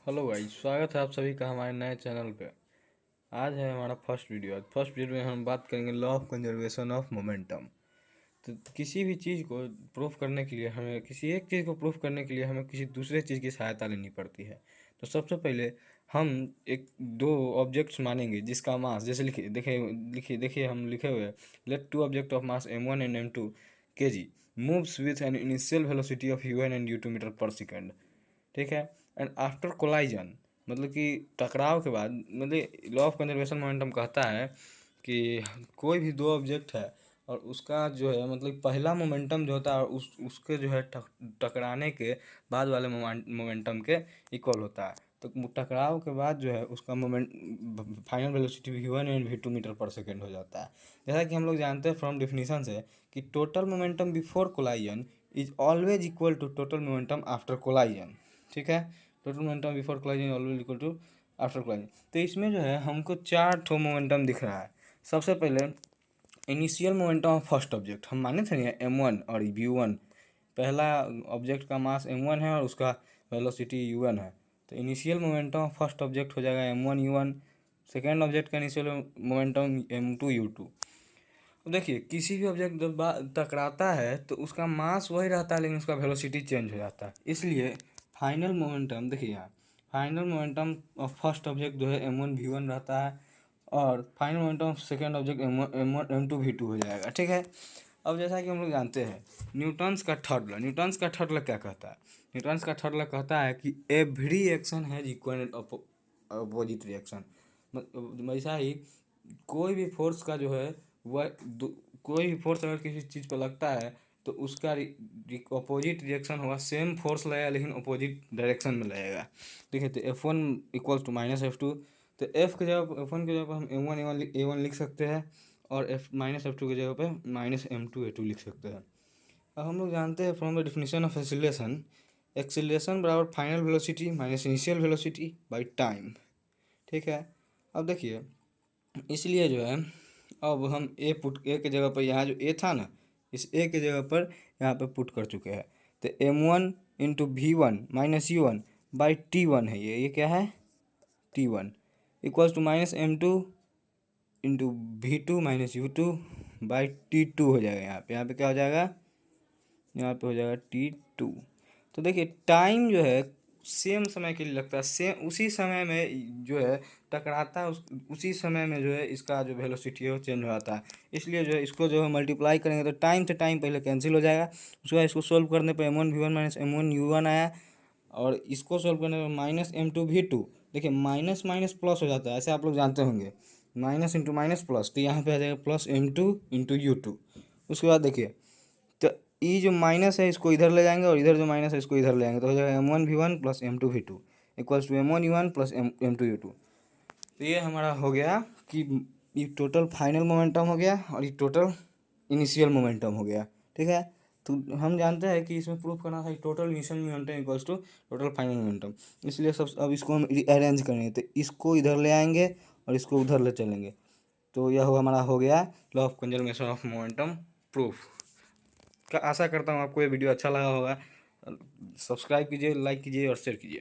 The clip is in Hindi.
हेलो गाइस, स्वागत है आप सभी का हमारे नए चैनल पे। आज है हमारा फर्स्ट वीडियो। आज फर्स्ट वीडियो में हम बात करेंगे law of conservation of momentum. तो किसी भी चीज़ को प्रूफ करने के लिए हमें किसी एक चीज़ को प्रूफ करने के लिए हमें किसी दूसरे चीज़ की सहायता लेनी पड़ती है। तो सबसे पहले हम एक दो ऑब्जेक्ट्स मानेंगे जिसका मास, जैसे देखिए हम लिखे हुए हैं, let two object of mass m1 and m2 kg moves with an initial velocity of u1 and u2 meter per second. ठीक है। एंड आफ्टर कोलाइजन, मतलब कि टकराव के बाद, मतलब लॉ ऑफ कंजर्वेशन मोमेंटम कहता है कि कोई भी दो ऑब्जेक्ट है और उसका जो है मतलब पहला मोमेंटम जो होता है उसके जो है टकराने के बाद वाले मोमेंटम के इक्वल होता है। तो टकराव के बाद जो है उसका moment final velocity v1 and v2 meter per second हो जाता है। जैसा कि हम लोग जानते हैं फ्रॉम डिफिनीशन से कि total momentum before collision is always equal to total momentum after collision. ठीक है। Total momentum before collision always equal to after collision. तो इसमें जो है हमको चार ठो मोमेंटम दिख रहा है। सबसे पहले initial momentum of first object हम माने थे ना m1 और v1। पहला ऑब्जेक्ट का मास m1 है और उसका वेलोसिटी u1 है। तो initial momentum of first object हो जाएगा m1 u1। सेकेंड ऑब्जेक्ट का इनिशियल मोमेंटम m2 u2। तो देखिए किसी भी ऑब्जेक्ट जब टकराता है तो उसका मास वही रहता है लेकिन उसका वेलोसिटी चेंज हो जाता है। इसलिए फाइनल मोमेंटम देखिए यहाँ, final momentum of first object जो है m1 v1 रहता है और final momentum of second object m2 v2 हो जाएगा। ठीक है। अब जैसा कि हम लोग जानते हैं न्यूटन्स का थर्ड लॉ क्या कहता है। न्यूटन्स का थर्ड लॉ कहता है कि every action has equal opposite reaction. वैसा ही कोई भी फोर्स का जो है वह कोई भी फोर्स अगर किसी चीज़ पर लगता है तो उसका अपोजिट रिएक्शन होगा। सेम फोर्स लगेगा लेकिन अपोजिट डायरेक्शन में लगेगा। देखिए तो F1 इक्वल्स टू -F2। तो F की जगह F1 की जगह पर हम A1 लिख सकते हैं और -F2 की जगह पे -M2 A2 लिख सकते हैं। अब हम लोग जानते हैं from the definition of acceleration, acceleration बराबर final velocity minus initial velocity by time. ठीक है। अब देखिए इसलिए जो है अब हम ए की जगह पर, यहाँ जो ए था ना, इस ए की जगह पर यहाँ पे पुट कर चुके हैं। तो m1 into v1 minus u1 by t1 है। ये क्या है, t1 equals to -m2 into v2 minus u2 by t2 हो जाएगा। यहाँ पे क्या हो जाएगा, यहाँ पे हो जाएगा t2। तो देखिए टाइम जो है सेम समय के लिए लगता है, सेम उसी समय में जो है टकराता है, उसी समय में जो है इसका जो वेलोसिटी है वो चेंज हो जाता है। इसलिए जो है इसको जो है मल्टीप्लाई करेंगे तो टाइम से टाइम पहले कैंसिल हो जाएगा। उसके बाद इसको सोल्व करने पर m1 v1 minus m1 u1 आया और इसको सोल्व करने पर -m2 v2। देखिए माइनस माइनस प्लस हो जाता है, ऐसे आप लोग जानते होंगे, माइनस इंटू माइनस प्लस। तो यहाँ पे आ जाएगा +m2 इंटू u2। उसके बाद देखिए तो ये जो माइनस है इसको इधर ले जाएंगे और इधर जो माइनस है इसको इधर ले जाएंगे तो हो जाएगा m1 v1 plus m2 v2 equals to m1 u1 plus m2 u2। तो ये हमारा हो गया कि ये टोटल फाइनल मोमेंटम हो गया और ये टोटल इनिशियल मोमेंटम हो गया। ठीक है। तो हम जानते हैं कि इसमें प्रूफ करना था total initial momentum equals to total final momentum. इसलिए सब अब इसको हम अरेंज करेंगे तो इसको इधर ले आएंगे और इसको उधर ले चलेंगे। तो यह हमारा हो गया law of conservation of momentum proof. का आशा करता हूँ आपको ये वीडियो अच्छा लगा होगा। सब्सक्राइब कीजिए, लाइक कीजिए और शेयर कीजिए।